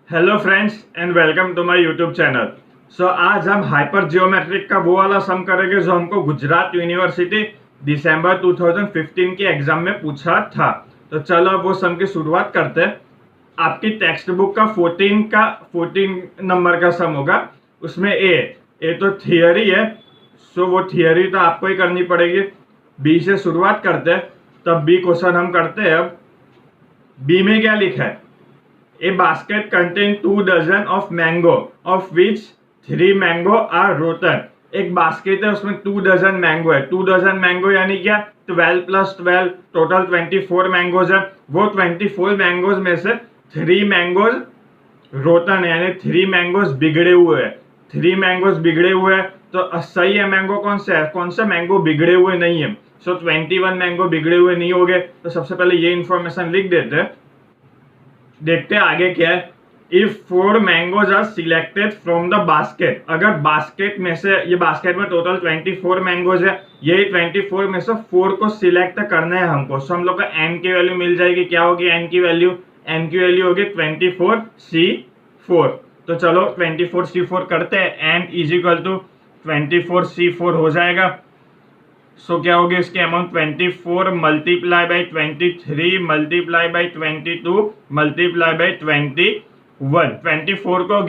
Hello friends and welcome to my YouTube channel. आज हम hyper geometric का वो वाला सम करेंगे जो हमको गुजरात यूनिवर्सिटी दिसंबर 2015 के एग्जाम में पूछा था। तो चलो अब वो सम की शुरुआत करते हैं। आपकी टेक्स्ट बुक का 14 नंबर का सम होगा। उसमें ए तो थियरी है, सो वो थियरी तो आपको ही करनी पड़ेगी। बी से शुरुआत करते हैं, तब बी क्वेश्चन हम करते हैं। अब बी में क्या लिखा है? A basket contains 2 dozen of mango, of which 3 mango are rotten. एक बास्केट है, उसमें 2 डजन मैंगो है। 2 डजन मैंगो यानी क्या? 12 + 12 टोटल 24 मैंगोज है। वो 24 मैंगोज में से 3 मैंगोज रोटन है, यानी 3 मैंगोज बिगड़े हुए हैं। 3 मैंगोज बिगड़े हुए हैं तो सही है। मैंगो कौन सा है? कौन सा मैंगो बिगड़े हुए नहीं है? 21 मैंगो बिगड़े हुए नहीं हो गए। तो सबसे पहले ये इंफॉर्मेशन लिख देते हैं। देखते हैं आगे क्या है। If 4 mangoes are selected from the basket, अगर बास्केट में से, ये बास्केट में टोटल 24 मैंगोज है, यही 24 में से 4 को सिलेक्ट करना है हमको। सो हम लोग का एन की वैल्यू मिल जाएगी। क्या होगी एन की वैल्यू? एन की वैल्यू होगी 24C4। तो चलो 24C4 करते हैं। N is equal to 24C4 हो जाएगा। सो क्या होगी इसके amount? 24 multiply by 23 multiply by 22 multiply by 21। 24 को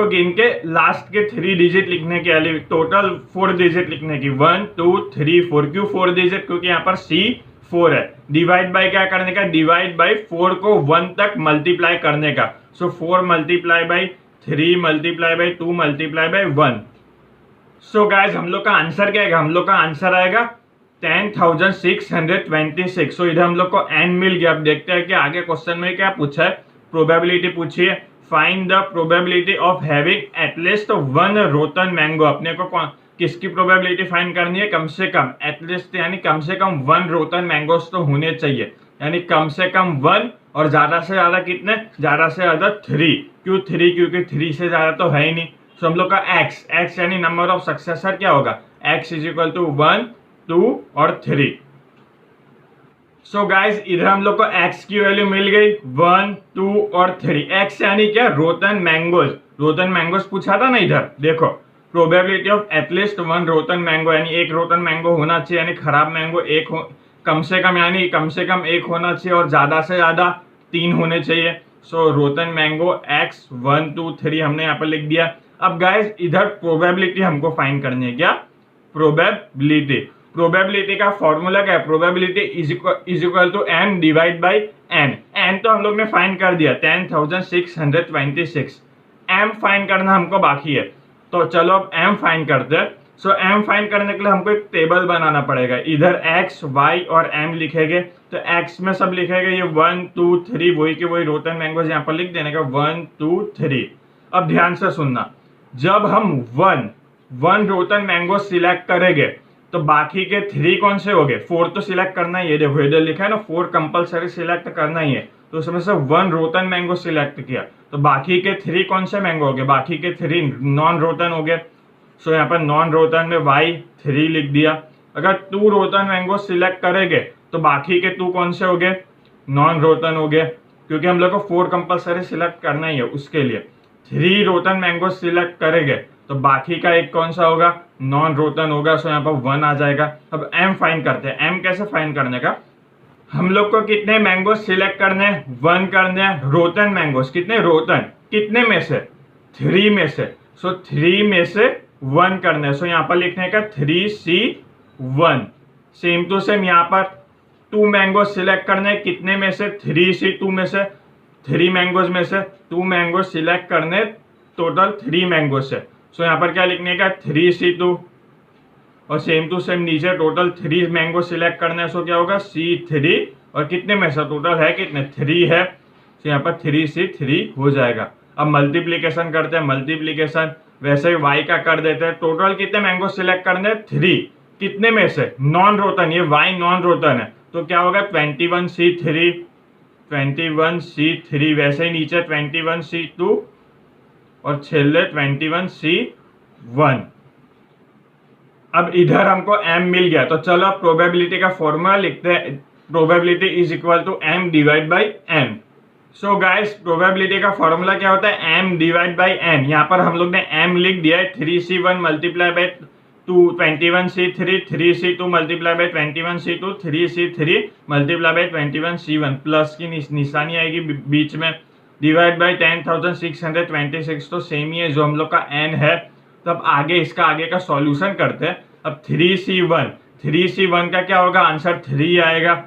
गिन के लास्ट के 3 डिजिट लिखने के लिए, टोटल 4 डिजिट लिखने की। 1 2 3 4। क्यों 4 डिजिट? क्योंकि यहाँ पर C4 है। डिवाइड बाई क्या करने का? डिवाइड बाई 4 को 1 तक मल्टीप्लाई करने का। सो 4 multiply by 3 multiply by 2 multiply by 1। So guys हम लोग का आंसर क्या आएगा? हम लोग का आंसर आएगा 10,626। सो इधर हम लोग को एन मिल गया। अब देखते हैं कि आगे क्वेश्चन में क्या पूछा है। प्रोबेबिलिटी पूछी है। Find the probability of having at least 1 rotten mango. अपने को किसकी प्रोबेबिलिटी फाइंड करनी है? कम से कम, एटलीस्ट यानी कम से कम 1 रोटन मैंगोस तो होने चाहिए। यानी कम से कम 1 और ज्यादा से ज्यादा कितने? ज्यादा से ज्यादा 3। क्यों 3? क्योंकि 3 से ज्यादा तो है ही नहीं। तो हम लोग का x यानी नंबर ऑफ सक्सेसर क्या होगा? x इज इक्वल टू 1 2 और 3। सो गाइज इधर हम लोग को x की वैल्यू मिल गई 1 2 और 3। x यानी क्या? Rotten mangoes. रोटन मैंगोज पूछा था ना इधर। देखो probability of at least 1 rotten mango, यानी एक रोटन मैंगो होना चाहिए, यानी खराब मैंगो एक हो, कम से कम, यानी कम से कम एक होना चाहिए और ज्यादा से ज्यादा 3 होने चाहिए। सो रोटन मैंगो x 1 2 3 हमने यहाँ पर लिख दिया। अब गाइस इधर प्रोबेबिलिटी हमको फाइंड करनी है। क्या? प्रोबेबिलिटी का फॉर्मूला क्या है? Probability is equal to m divide by n। n तो हम लोग ने फाइंड कर दिया 10,626। m फाइंड करना हमको बाकी है। तो चलो अब m फाइंड करते हैं। सो m फाइंड करने के लिए हमको एक टेबल बनाना पड़ेगा। इधर x y और m लिखेंगे। तो x में सब लिखेंगे ये 1 2 3, वही के वही रोटन मैंगोज यहाँ पर लिख देने का 1 2 3। अब ध्यान से सुनना, जब हम 1 रोटन मैंगो सिलेक्ट करेंगे तो बाकी के 3 कौन से हो गए? 4 तो सिलेक्ट करना ही है। देखो इधर लिखा है ना 4 कंपलसरी सिलेक्ट करना ही है। तो उसमें से 1 रोटन मैंगो सिलेक्ट किया तो बाकी के 3 कौन से मैंगो हो गए? बाकी के 3 नॉन रोटन हो गए। सो यहाँ पर नॉन रोटन में y3 लिख दिया। अगर 2 रोटन मैंगो सिलेक्ट करेंगे तो बाकी के 2 कौन से हो गए? नॉन रोटन हो गए, क्योंकि हम लोग को 4 कंपलसरी सिलेक्ट करना ही है। उसके लिए 3 रोटन मैंगो सिलेक्ट करेंगे तो बाकी का एक कौन सा होगा? नॉन रोटन होगा। सो यहाँ पर 1 आ जाएगा। अब m फाइंड करते हैं। m कैसे फाइंड करने का? हम लोग को कितने मैंगो सिलेक्ट करने हैं? 1 करने हैं। रोटन मैंगोस कितने? रोटन कितने में से? 3 में से। सो 3 में से 1 करने हैं। सो यहाँ पर लिखने का 3C1। सेम टू सेम यहाँ पर 2 मैंगो सिलेक्ट करने हैं। कितने में से? 3C2 में से। 3 मैंगोज में से 2 मैंगो सिलेक्ट करने, टोटल 3 मैंगो से। सो यहाँ पर क्या लिखने का? 3C2 और सेम टू सेम नीचे टोटल 3 मैंगो सिलेक्ट करना है। सो क्या होगा? C3 और कितने में से? टोटल है कितने? 3 है। तो यहाँ पर 3C3 हो जाएगा। अब मल्टीप्लीकेशन करते हैं। मल्टीप्लीकेशन वैसे ही y का कर देते हैं। टोटल कितने मैंगो सिलेक्ट करने? 3। कितने में से? Non rotten. ये y नॉन रोटन है तो क्या होगा? 21C3 21C3। वैसे ही नीचे 21C2 और छेले 21C1। अब इधर हमको m मिल गया। तो चलो प्रोबेबिलिटी का फॉर्मूला लिखते हैं। Probability is equal to m divide by n। So guys probability का फॉर्मूला क्या होता है, m डिवाइड बाई n। यहाँ पर हम लोग ने m लिख दिया है, 3c1 multiply by 21c3, 3c2 multiply by 21c2, 3c3 multiply by 21c1, plus की निशानी आएगी बीच में, डिवाइड बाई 10,626। तो सेम ही है जो हम लोग का n है। तो अब आगे इसका आगे का सॉल्यूशन करते हैं। अब 3c1 का क्या होगा, आंसर 3 आएगा,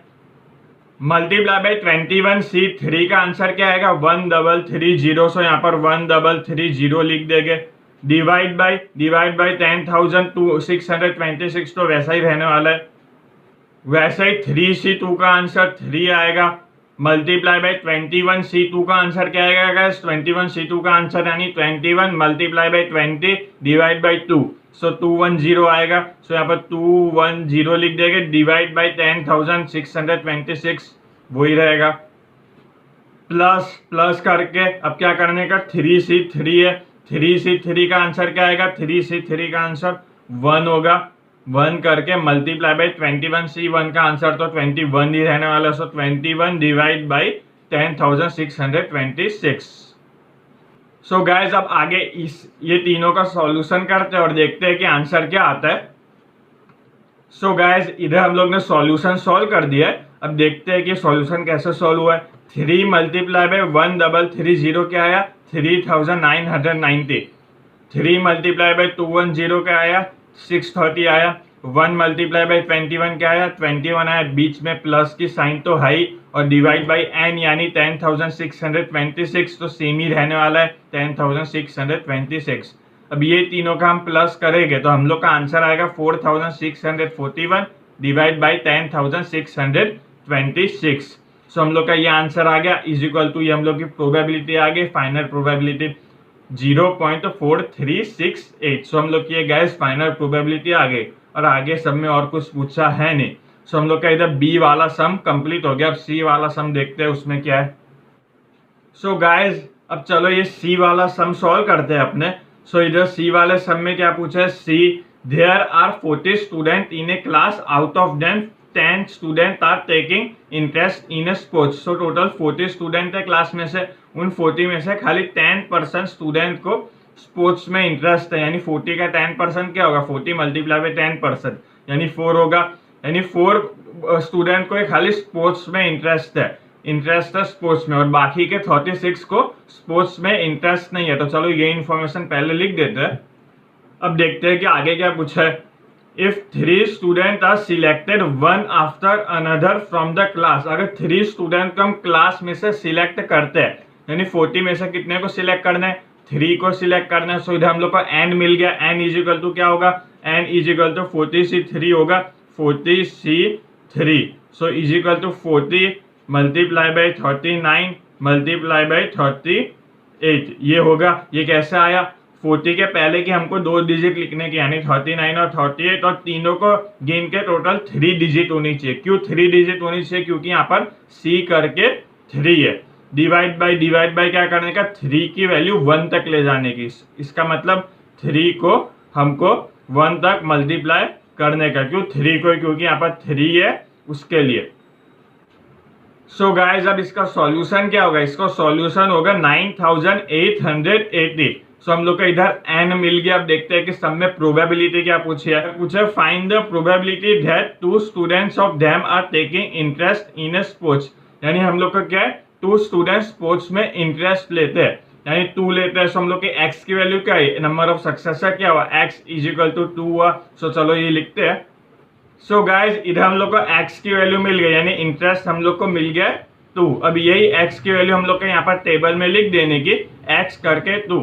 मल्टीप्लाई बाई 21c3 का आंसर क्या आएगा, 1330। सो यहाँ पर 1330 लिख देंगे, डिवाइड बाई 10,626, तो वैसा ही रहने वाला है। वैसे ही 3c2 का आंसर 3 आएगा, मल्टीप्लाई बाई 21c2 का आंसर क्या आएगा गाइस, 21c2 का आंसर यानी 21 मल्टीप्लाई बाई 20 डिवाइड बाई 2, सो 210 आएगा। सो यहाँ पर 210 लिख देंगे, डिवाइड बाई 10,626 वही रहेगा, प्लस करके अब क्या करने का, 3c3 है, 3c3 का आंसर क्या आएगा, 3c3 का आंसर 1 होगा, 1 करके मल्टीप्लाई बाई 21c1 का आंसर तो 21 ही रहने वाला। सो 21 डिवाइड बाई 10,626। सो गाइज अब आगे ये तीनों का सॉल्यूशन करते हैं और देखते हैं कि आंसर क्या आता है। सो गाइज इधर हम लोग ने सॉल्यूशन सॉल्व कर दिया है। अब देखते हैं कि सॉल्यूशन कैसे सॉल्व हुआ है। 3 मल्टीप्लाई बाई 1330 क्या आया, 3,990। 3 मल्टीप्लाई बाई 210 क्या आया, 630 आया। 1 मल्टीप्लाई बाई 21 क्या आया, 21 आया। बीच में प्लस की साइन तो है ही, और डिवाइड बाई n यानी 10,626, तो सेम ही रहने वाला है 10,626। अब ये तीनों का हम प्लस करेंगे तो हम लोग का आंसर आएगा 4,641 डिवाइड बाई 10,626। सो हम लोग का ये आंसर आ गया, इज इक्वल टू ये हम लोग की प्रोबेबिलिटी आ गई, फाइनल प्रोबेबिलिटी 0.4368। सो हम लोग की गैस फाइनल प्रोबेबिलिटी आ गई, और आगे सब में और कुछ पूछा है नहीं। सो हम लोग का इधर बी वाला सम कंप्लीट हो गया। अब सी वाला सम देखते हैं उसमें क्या है। सो गाइज अब चलो ये सी वाला सम सॉल्व करते हैं अपने। सो इधर सी वाले सम में क्या पूछा है, see there are 40 student in a class, out of them 10 student are taking interest in a sports. So total 40 student है क्लास में से, उन 40 में से खाली 10% स्टूडेंट को स्पोर्ट्स में इंटरेस्ट है। यानी 40 का 10% क्या होगा, 40 मल्टीप्लाई बाई 10% यानी 4 होगा। यानी 4 स्टूडेंट को खाली स्पोर्ट्स में इंटरेस्ट है स्पोर्ट्स में, और बाकी के 36 को स्पोर्ट्स में इंटरेस्ट नहीं है। तो चलो ये इन्फॉर्मेशन पहले लिख देते हैं। अब देखते हैं कि आगे क्या पूछा है। If 3 student are selected one after another from the class, अगर 3 स्टूडेंट को हम क्लास में से सिलेक्ट करते हैं, यानी 40 में से कितने को सिलेक्ट करना है, 3 को सिलेक्ट करना है। सो इधर हम लोग को n मिल गया, n इज इक्वल टू क्या होगा, n is equal to 40c3 होगा, 40c3। So is equal to 40 multiply by 39 multiply by 38 ये होगा। ये कैसे आया, 40 के पहले की हमको 2 डिजिट लिखने की, यानी 39 और 38, और तीनों को गिन के टोटल 3 डिजिट होनी चाहिए। क्यों 3 डिजिट होनी चाहिए, क्योंकि यहाँ पर c करके 3 है। डिवाइड बाई क्या करने का, 3 की वैल्यू 1 तक ले जाने की। इसका मतलब 3 को हमको 1 तक मल्टीप्लाई करने का। क्यों 3 को, क्योंकि यहाँ पर 3 है उसके लिए। सो गाइज अब इसका सॉल्यूशन क्या होगा, इसका सॉल्यूशन होगा 9880। सो हम लोग का इधर n मिल गया। अब देखते हैं कि सब में प्रोबेबिलिटी क्या पूछी है। पूछे find the probability that 2 students of them are taking interest in a sports. यानी हम लोग का क्या है, 2 स्टूडेंट्स स्पोर्ट्स में इंटरेस्ट लेते हैं, यानी 2 लेते हैं। सो हम लोग के x की वैल्यू क्या है, नंबर ऑफ सक्सेसर क्या हुआ, x इज इक्वल टू 2 हुआ। सो चलो ये लिखते हैं। सो गाइज इधर हम लोग को x की वैल्यू मिल गई, यानी इंटरेस्ट हम लोग को मिल गया 2। अब यही x की वैल्यू हम लोग को यहाँ पर टेबल में लिख देने की, x करके 2।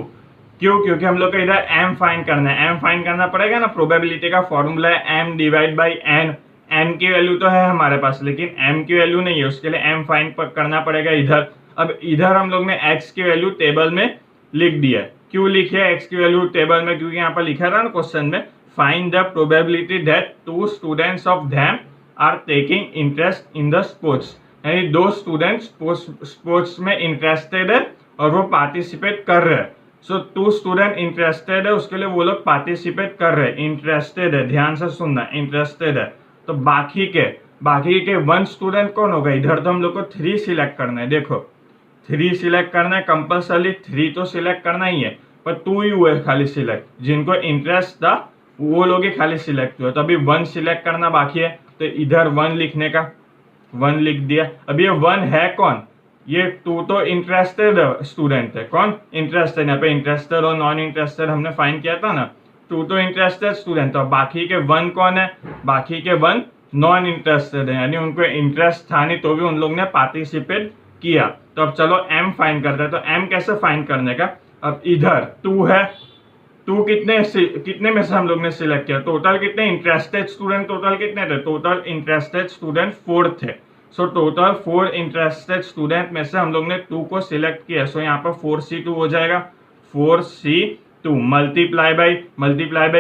क्यों, क्योंकि हम लोग को इधर m फाइंड करना है। m फाइंड करना पड़ेगा ना, प्रोबेबिलिटी का फॉर्मूला है m divide by n। n की वैल्यू तो है हमारे पास, लेकिन m की वैल्यू नहीं है, उसके लिए m फाइंड करना पड़ेगा इधर। अब इधर हम लोग ने x की वैल्यू टेबल में लिख दिया। क्यों लिखे x की वैल्यू टेबल में, क्योंकि यहाँ पर लिखा था ना क्वेश्चन में, find the probability that 2 students of them are taking interest in the sports. यानी 2 स्टूडेंट स्पोर्ट्स में इंटरेस्टेड है और वो पार्टिसिपेट कर रहे हैं। सो 2 स्टूडेंट इंटरेस्टेड है, उसके लिए वो लोग पार्टिसिपेट कर रहे हैं। इंटरेस्टेड है, ध्यान से सुनना, इंटरेस्टेड है। तो बाकी के 1 स्टूडेंट कौन होगा, इधर तो हम लोग को 3 सिलेक्ट करना है। देखो 3 सिलेक्ट करना है कंपल्सरी, 3 तो सिलेक्ट करना ही है, पर 2 ही हुए खाली सिलेक्ट, जिनको इंटरेस्ट था वो लोग ही खाली सिलेक्ट हुए। तो अभी 1 सिलेक्ट करना बाकी है, तो इधर 1 लिखने का, 1 लिख दिया। अब ये 1 है कौन, ये 2 तो इंटरेस्टेड स्टूडेंट है। कौन इंटरेस्टेड, यहाँ पे इंटरेस्टेड और नॉन इंटरेस्टेड हमने फाइंड किया था ना, 2 तो इंटरेस्टेड स्टूडेंट है, बाकी के 1 कौन है, बाकी के 1 नॉन इंटरेस्टेड है, यानी उनको इंटरेस्ट था नहीं तो भी उन लोग ने पार्टिसिपेट किया। तो अब चलो m फाइंड करते हैं। तो m कैसे फाइंड करने का, अब इधर 2 है, 2 कितने में से हम लोग ने सिलेक्ट किया, टोटल कितने इंटरेस्टेड स्टूडेंट, टोटल कितने थे, टोटल इंटरेस्टेड स्टूडेंट 4 थे। सो टोटल 4 इंटरेस्टेड स्टूडेंट में से हम लोग ने 2 को सिलेक्ट किया। सो यहाँ पर 4c2 हो जाएगा, 4c2 मल्टीप्लाई बाई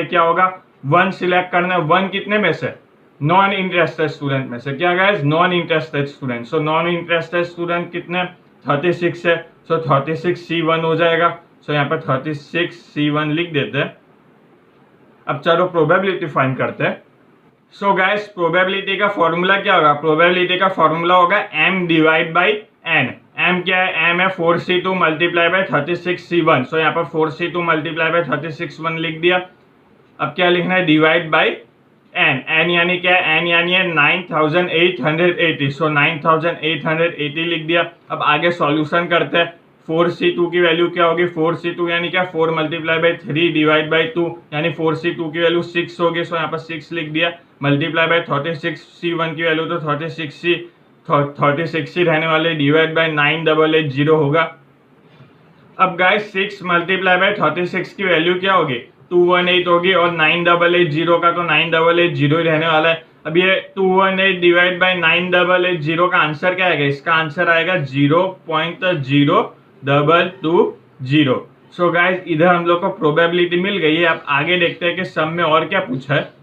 क्या होगा, 1 सिलेक्ट करना है, 1 कितने में से, नॉन इंटरेस्टेड स्टूडेंट में से, क्या guys, non interested student. So non interested student कितने, 36 है, सो 36c1 हो जाएगा। सो यहाँ पर 36c1 लिख देते हैं। अब चलो प्रोबेबिलिटी फाइंड करते हैं। सो गाइस प्रोबेबिलिटी का फॉर्मूला क्या होगा, प्रोबेबिलिटी का फॉर्मूला होगा m divide by n। m क्या है, m है 4c2 मल्टीप्लाई बाई 36c1। सो यहाँ पर 4c2 मल्टीप्लाई बाई 36c1 लिख दिया। अब क्या लिखना है, डिवाइड बाई n, n यानी क्या है, n यानी है 9880। सो 9880 लिख दिया। अब आगे सॉल्यूशन करते हैं। 4c2 की वैल्यू क्या होगी, 4c2 यानी क्या, 4 मल्टीप्लाई बाई 3 डिवाइड बाई 2, यानी 4c2 की वैल्यू 6 होगी। सो यहाँ पर 6 लिख दिया। मल्टीप्लाई बाई 36c1 की वैल्यू तो 36 ही रहने वाले, डिवाइड बाई 9880 होगा। अब गाइस 6 मल्टीप्लाई बाई 36 की वैल्यू क्या होगी, 218 होगी, और 9880 का तो 9880 ही रहने वाला है। अब ये 218 डिवाइड बाई 9880 का आंसर क्या आएगा, इसका आंसर आएगा 0.0220। सो गाइस इधर हम लोग को प्रोबेबिलिटी मिल गई है। अब आगे देखते हैं कि सम में और क्या पूछा है।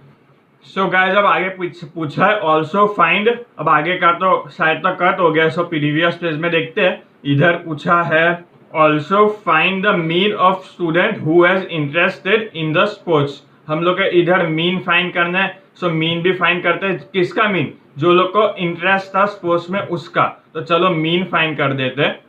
सो गाइस अब आगे पूछा है ऑल्सो फाइंड। अब आगे का तो शायद तक कट हो गया, सो प्रीवियस पेज में देखते हैं। इधर पूछा है also find the mean of student who has interested in the sports. हम लोग का इधर मीन फाइंड करना है। सो मीन भी फाइंड करते हैं, किसका मीन, जो लोग को इंटरेस्ट था स्पोर्ट्स में उसका। तो चलो मीन फाइंड कर देते हैं।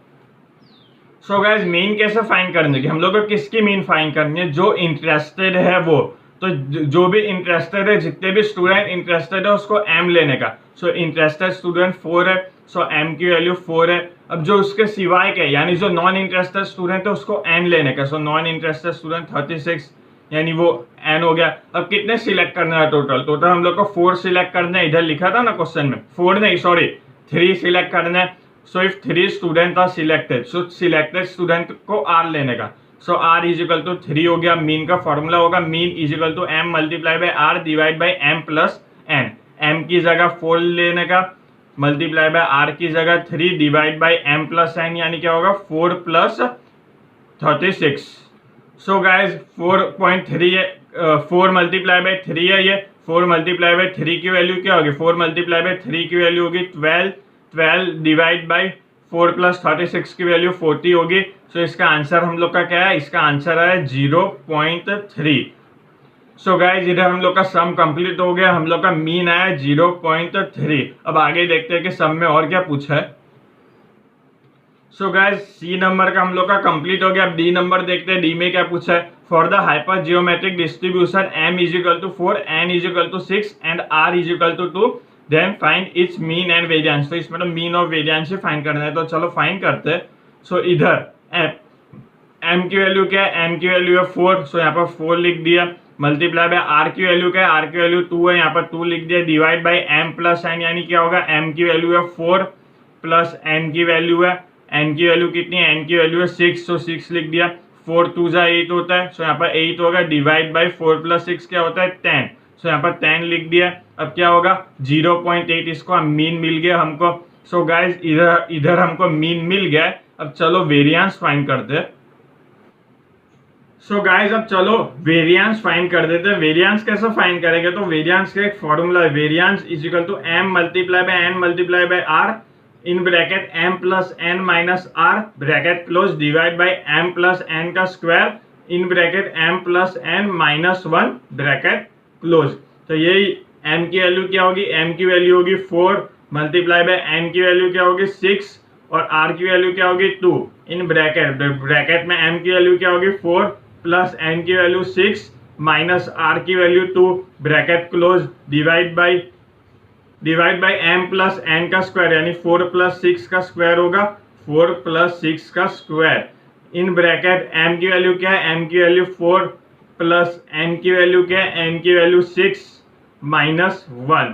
सो गाइस मीन कैसे फाइंड करने की, हम लोग को किसकी मीन फाइंड करनी है, जो इंटरेस्टेड है वो। तो जो भी इंटरेस्टेड है, जितने भी स्टूडेंट इंटरेस्टेड है उसको m लेने का। सो इंटरेस्टेड स्टूडेंट 4 है, सो m की वैल्यू 4 है। अब जो उसके सिवाय के यानी जो नॉन इंटरेस्टेड स्टूडेंट है उसको n लेने का। सो नॉन इंटरेस्टेड स्टूडेंट 36 यानी वो n हो गया। अब कितने सिलेक्ट करना है, टोटल हम लोग को 4 सिलेक्ट करना है। इधर लिखा था ना क्वेश्चन में, 4 नहीं सॉरी 3 सिलेक्ट करना है। So if 3 student are selected, so selected student को r लेने का। So r is equal to 3 हो गया। मीन का फॉर्मूला होगा mean is equal to m multiply by r divide by m plus n। m की जगह 4 लेने का, मल्टीप्लाई बाई r की जगह 3 divide by m plus n, यानी क्या होगा 4 प्लस 36। सो गाइज 4.3 है, 4 मल्टीप्लाई बाई 3 है ये। 4 मल्टीप्लाई बाई 3 की वैल्यू क्या होगी, 4 मल्टीप्लाई बाई 3 की वैल्यू होगी 12 डिवाइड बाई 4 प्लस 36 की वैल्यू 40 होगी। सो इसका आंसर हम लोग का क्या है, इसका आंसर है 0.3। सो गाइज इधर हम लोग का सम कंप्लीट हो गया, हम लोग का मीन आया 0.3। अब आगे देखते हैं कि सम में और क्या पूछा है। सो गाइज सी नंबर का हम लोग का कंप्लीट हो गया। अब डी नंबर देखते हैं, डी में क्या पूछा है। For the hyper geometric distribution m is equal to 4, n is equal to 6 and r is equal to 2, then find its mean and variance. तो इसमें तो मीन और वेरिएंस ही फाइंड करना है, तो चलो फाइंड करते हैं। सो इधर m की वैल्यू क्या है, m की वैल्यू है 4। सो यहाँ पर 4 लिख दिया। मल्टीप्लाई बाय r की वैल्यू क्या है, r की वैल्यू 2 है, यहाँ पर 2 लिख दिया। Divide by m plus n, यानी क्या होगा, m की वैल्यू है 4 प्लस n की वैल्यू है, n की वैल्यू कितनी है, n की वैल्यू है 6। सो 6 लिख दिया। 4 2 जा 8 होता है। सो यहाँ पर 8 होगा। डिवाइड बाई 4 प्लस 6 क्या होता है 10। सो यहाँ पर 10 लिख दिया। अब क्या होगा 0.8, इसको मीन मिल गया हमको। सो गाइज इधर हमको मीन मिल गया। अब चलो वेरिएंस फाइंड करते हैं। सो गाइज अब चलो वेरिएंस फाइंड कर देते हैं। वेरिएंस कैसे फाइंड करेंगे, तो वेरिएंस का एक फॉर्मूला है, variance is equal to m multiply by n multiply by r in bracket m plus n minus r bracket close divide by m plus n का square in bracket m plus n minus 1 bracket close. तो यही m की value क्या होगी, m की value होगी 4 multiply by n की value क्या होगी 6 और r की वैल्यू क्या होगी 2 इन ब्रैकेट में m की वैल्यू क्या होगी 4 प्लस n की वैल्यू 6 माइनस r की value 2 bracket close divide by m plus n का स्क्वायर यानी 4 प्लस 6 का स्क्वायर होगा 4 प्लस 6 का स्क्वायर इन ब्रैकेट m की वैल्यू क्या है m की वैल्यू 4 प्लस n की वैल्यू क्या है n की value 6 minus 1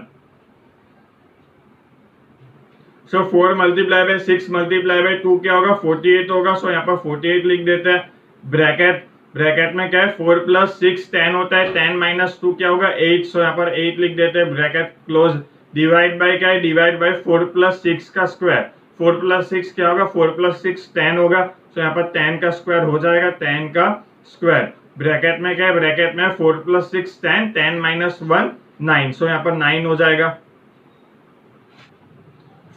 so 4 multiply by 6 multiply by 2 क्या होगा 48 होगा। सो यहाँ पर 48 लिख देते हैं। ब्रैकेट में क्या है 4 प्लस 6 10 होता है 10 माइनस 2 क्या होगा 8। सो यहाँ पर 8 लिख देते हैं ब्रैकेट क्लोज डिवाइड बाई क्या है डिवाइड बाई 4 प्लस 6 का स्क्वायर 4 प्लस 6 क्या होगा 4 प्लस 6 10 होगा। सो यहाँ पर 10 का स्क्वायर हो जाएगा 10 का स्क्वायर ब्रैकेट में क्या है ब्रैकेट में 4 प्लस 6 10 10 माइनस 1 9। सो यहाँ पर 9 हो जाएगा।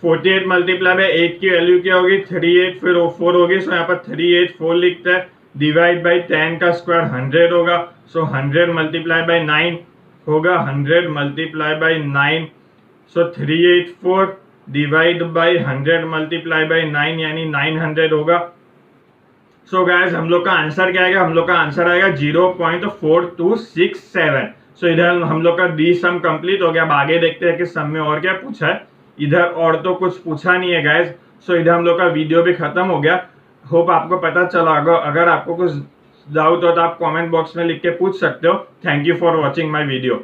48 मल्टीप्लाई बाई 8 की वैल्यू क्या होगी 38 फिर 4 होगी। सो यहाँ पर 384 लिखते हैं डिवाइड बाई 10 का स्क्वायर 100 होगा। सो 100 मल्टीप्लाई बाई 9 होगा 100 multiply by 9। So 384 divide by 100 multiply by 9 यानी 900 होगा। सो गाइस हम लोग का आंसर क्या आएगा हम लोग का आंसर आएगा 0.4267। सो इधर हम लोग का डी सम कंप्लीट हो गया। अब आगे देखते हैं कि सम में और क्या पूछा है। इधर और तो कुछ पूछा नहीं है गाइस। सो इधर हम लोग का वीडियो भी खत्म हो गया। होप आपको पता चला होगा। अगर आपको कुछ डाउट हो तो आप कमेंट बॉक्स में लिख के पूछ सकते हो। Thank you for watching my video.